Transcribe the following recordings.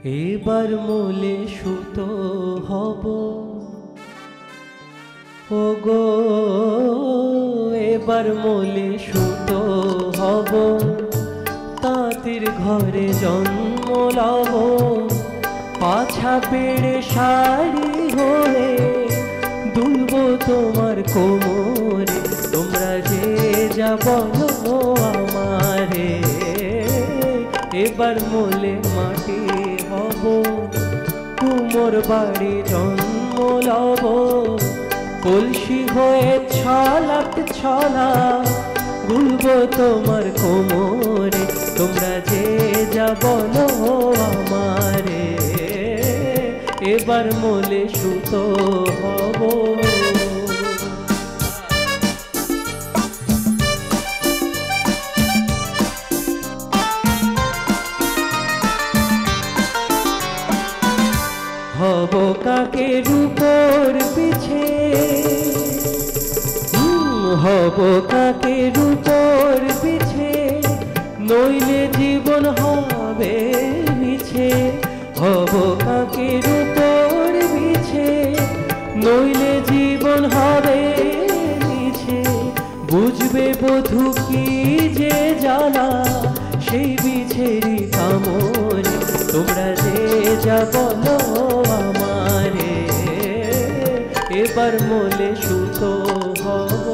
এবার মোলে সুতো হব ওগো, এবার মোলে সুতো হব, তাঁতির ঘরে জন্ম লব, পাছা পেড়ে শাড়ি হয়ে দুলব তোমার কোমরে। তোমরা যে যা বলো আমারে, এবার মোলে মাটি হব, কুমোর বাড়ি জন্ম লব, কলসি হয়ে ছলাক ছলা গুলব তোমার কোমরে। তোমরা যে যা বলো আমারে, এবার মোলে সুতো হব। হব কাকের উপর পিছে, হব কাকের উপর পিছে, নইলে জীবন হবে মিছে। হব কাকের উপর পিছে, নইলে জীবন হবে মিছে। বুঝবে বধূ কি যে জ্বালা সেই বিছেরি কামড়ে। তোমরা যে যা বলো আমারে, এবার মোলে সুতো হব।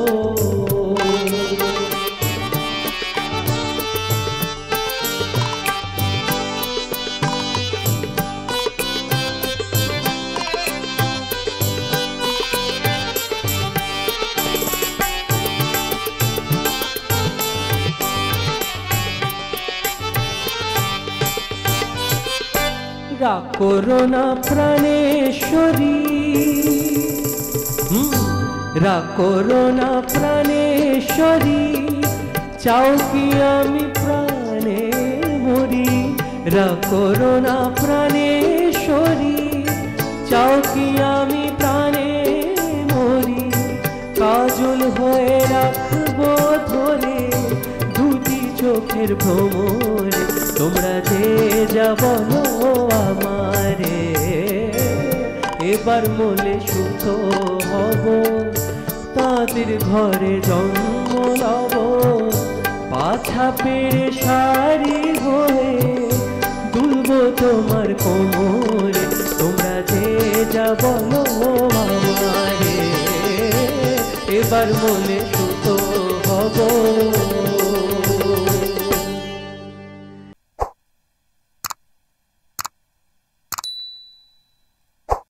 রাগ করো না প্রাণেশ্বরী, রাগ করো না প্রাণেশ্বরী, চাও কি আমি প্রাণে মরি। রাগ করো না প্রাণেশ্বরী, চাও কি আমি প্রাণে মরি। কাজল হয়ে রাখবো ধরে দুটি চোখের ভ্রমরে। তোমরা যে যা বলো আমারে, এবার মোলে সুতো হব, তাঁতির ঘরে জন্ম লব, পাছা পেড়ে শাড়ি হয়ে দুলব তোমার কোমরে। তোমরা যে যা বলো আমারে, এবার মোলে সুতো হব।